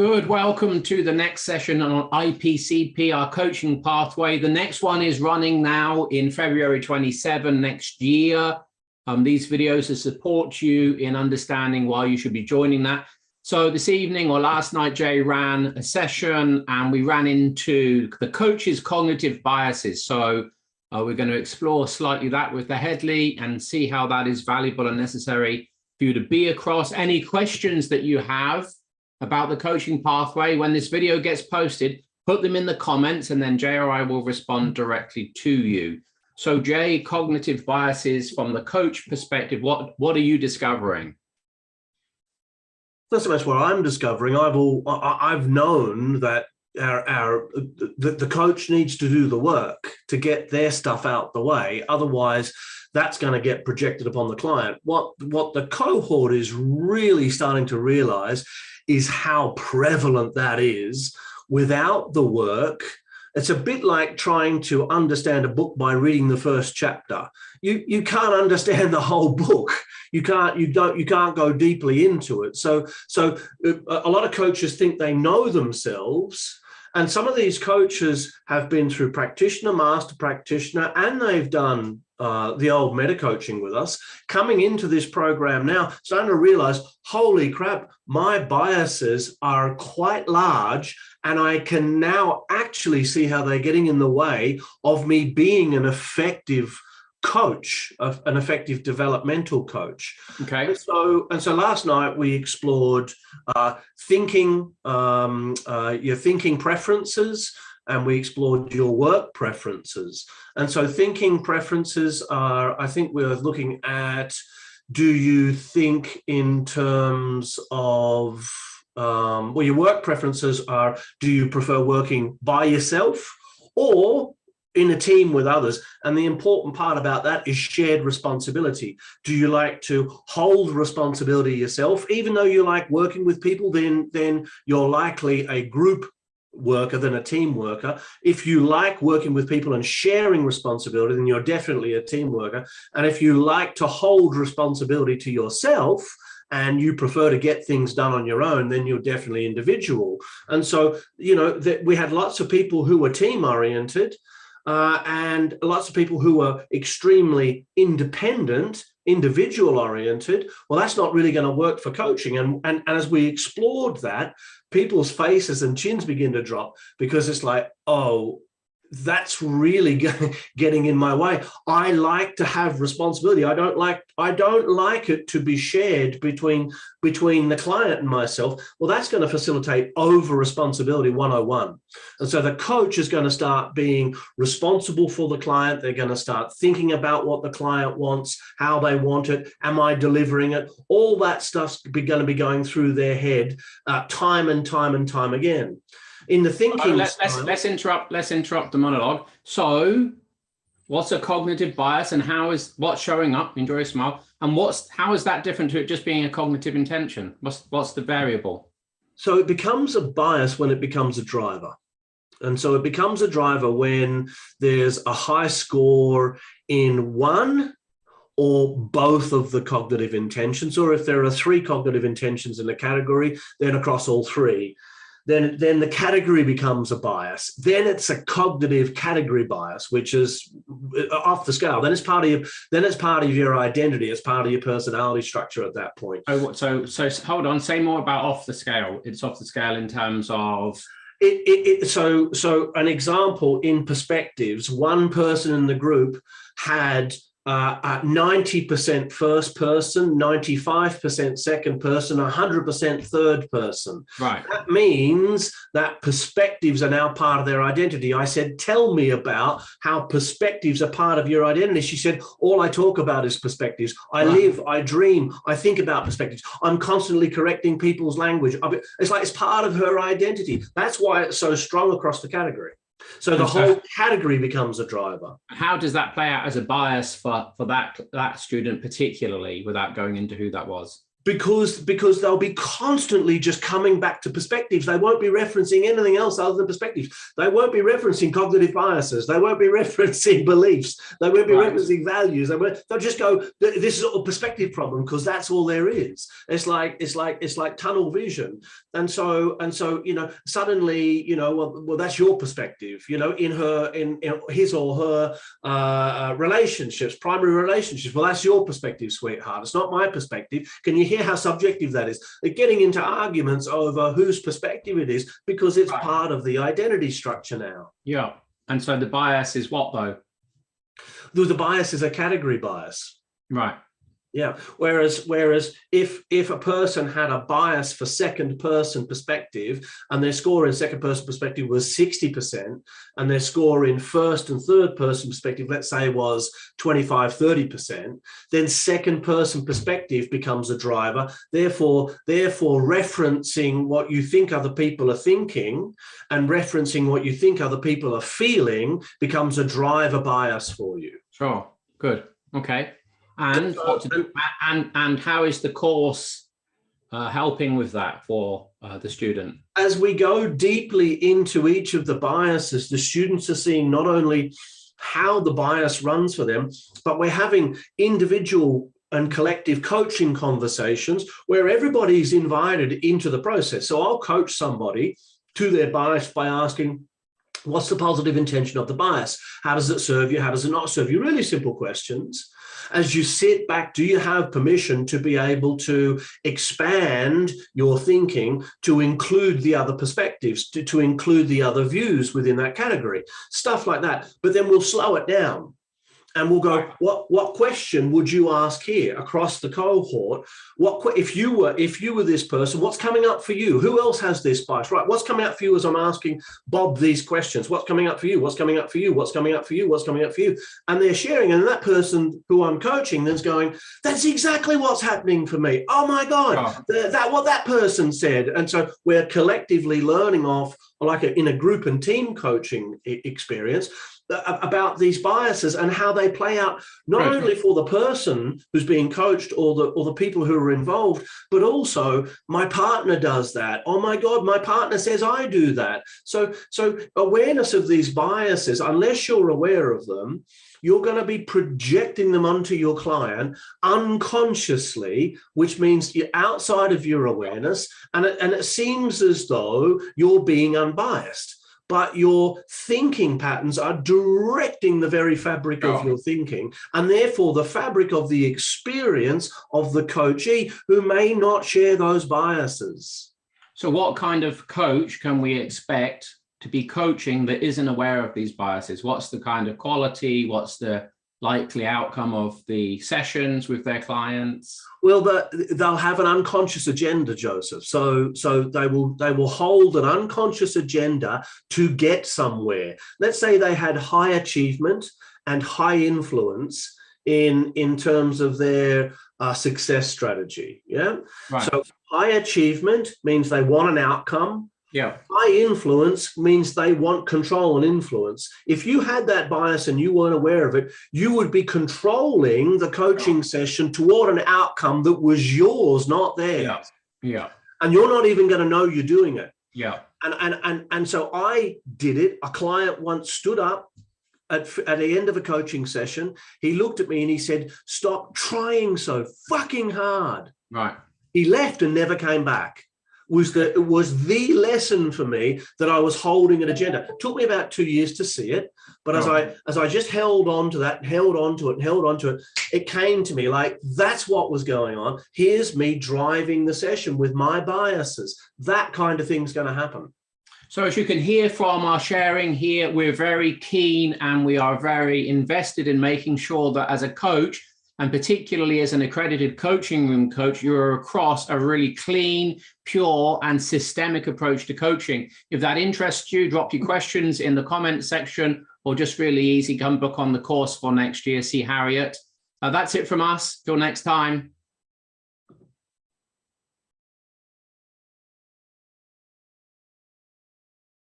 Good. Welcome to the next session on IPCP, our coaching pathway. The next one is running now in February 27 next year. These videos to support you in understanding why you should be joining that. So this evening or last night, Jay ran a session and we ran into the coach's cognitive biases. So we're going to explore slightly that with the Headley and see how that is valuable and necessary for you to be across. Any questions that you have about the coaching pathway, when this video gets posted, put them in the comments and then Jay or I will respond directly to you. So Jay, cognitive biases from the coach perspective, what are you discovering? Not so much what I'm discovering. I've known that the coach needs to do the work to get their stuff out the way. Otherwise, that's going to get projected upon the client. What the cohort is really starting to realize is how prevalent that is without the work. It's a bit like trying to understand a book by reading the first chapter. You can't understand the whole book. You can't go deeply into it. So a lot of coaches think they know themselves. And some of these coaches have been through practitioner, master practitioner, and they've done the old meta coaching with us, coming into this program now, starting to realize, holy crap, my biases are quite large, and I can now actually see how they're getting in the way of me being an effective coach, an effective developmental coach. Okay. And so last night we explored your thinking preferences, and we explored your work preferences. And so thinking preferences are, I think we're looking at, do you think in terms of, well, your work preferences are, do you prefer working by yourself or in a team with others? And the important part about that is shared responsibility. Do you like to hold responsibility yourself? Even though you like working with people, then you're likely a group worker than a team worker. If you like working with people and sharing responsibility, then you're definitely a team worker. And if you like to hold responsibility to yourself and you prefer to get things done on your own, then you're definitely individual. And so, we had lots of people who were team oriented, and lots of people who are extremely independent, individual oriented. Well, that's not really going to work for coaching. And as we explored that, people's faces and chins begin to drop, because it's like, oh, that's really getting in my way. I like to have responsibility. I don't like it to be shared between the client and myself. Well, that's going to facilitate over responsibility 101. And so the coach is going to start being responsible for the client. They're going to start thinking about what the client wants, how they want it. Am I delivering it? All that stuff's going to be going through their head time and time again. In the thinking, let's interrupt the monologue. So, what's a cognitive bias, and what's showing up? Enjoy a smile. And how is that different to it just being a cognitive intention? What's the variable? So it becomes a bias when it becomes a driver. And so it becomes a driver when there's a high score in one or both of the cognitive intentions, or if there are 3 cognitive intentions in a category, then across all 3. Then the category becomes a bias. Then it's a cognitive category bias, which is off the scale. Then it's part of your identity. It's part of your personality structure at that point. So hold on. Say more about off the scale. It's off the scale in terms of. So an example in perspectives. One person in the group had 90% first person, 95% second person, 100% third person. Right. That means that perspectives are now part of their identity. I said, tell me about how perspectives are part of your identity. She said, all I talk about is perspectives. I live, I dream, I think about perspectives. I'm constantly correcting people's language. It's like it's part of her identity. That's why it's so strong across the category. So the whole category becomes a driver. How does that play out as a bias for that student particularly, without going into who that was? because they'll be constantly just coming back to perspectives. They won't be referencing anything else other than perspectives. They won't be referencing cognitive biases. They won't be referencing beliefs. They won't be referencing values. They'll just go, this is a perspective problem, because that's all there is. It's like tunnel vision. And so suddenly, well, that's your perspective, in his or her relationships, primary relationships. Well, that's your perspective, sweetheart. It's not my perspective. Can you hear how subjective that is? They're getting into arguments over whose perspective it is, because it's part of the identity structure now. Yeah. And so the bias is what, though? The bias is a category bias. Right. Yeah. Whereas if a person had a bias for second person perspective, and their score in second person perspective was 60%, and their score in first and third person perspective, let's say, was 25-30%, then second person perspective becomes a driver. Therefore referencing what you think other people are thinking and referencing what you think other people are feeling becomes a driver bias for you. Sure. Good. Okay. And and how is the course helping with that for the student? As we go deeply into each of the biases, the students are seeing not only how the bias runs for them, but we're having individual and collective coaching conversations where everybody's invited into the process. So I'll coach somebody to their bias by asking, what's the positive intention of the bias? How does it serve you? How does it not serve you? Really simple questions. As you sit back, do you have permission to be able to expand your thinking to include the other perspectives, to include the other views within that category? Stuff like that. But then we'll slow it down. And we'll go, what question would you ask here across the cohort? If you were this person, what's coming up for you? Who else has this bias? Right, what's coming up for you as I'm asking Bob these questions? What's coming up for you? What's coming up for you? What's coming up for you? What's coming up for you? And they're sharing, and that person who I'm coaching then's going, that's exactly what's happening for me. Oh my God, what that person said. And so we're collectively learning off, like in a group and team coaching experience, about these biases and how they play out, not only for the person who's being coached or the people who are involved, but also my partner does that. Oh my God, my partner says I do that. So awareness of these biases, unless you're aware of them, you're going to be projecting them onto your client unconsciously, which means you're outside of your awareness, and it seems as though you're being unbiased. But your thinking patterns are directing the very fabric of your thinking, and therefore the fabric of the experience of the coachee who may not share those biases. So what kind of coach can we expect to be coaching that isn't aware of these biases? What's the kind of quality? What's the likely outcome of the sessions with their clients? Well, they'll have an unconscious agenda, Joseph. So they will hold an unconscious agenda to get somewhere. Let's say they had high achievement and high influence in terms of their success strategy. Yeah. Right. So high achievement means they want an outcome. Yeah. High influence means they want control and influence. If you had that bias and you weren't aware of it, you would be controlling the coaching session toward an outcome that was yours, not theirs. Yeah. Yeah. And you're not even going to know you're doing it. Yeah. And so I did it. A client once stood up at the end of a coaching session. He looked at me and he said, "Stop trying so fucking hard." Right. He left and never came back. It was the lesson for me that I was holding an agenda. It took me about 2 years to see it, but as I just held on to that, held on to it, it came to me like, that's what was going on. Here's me driving the session with my biases. That kind of thing's going to happen. So as you can hear from our sharing here, we're very keen and we are very invested in making sure that as a coach, and particularly as an accredited coaching room coach, you're across a really clean, pure, and systemic approach to coaching. If that interests you, drop your questions in the comment section, or just really easy, come book on the course for next year, see Harriet. That's it from us. Till next time.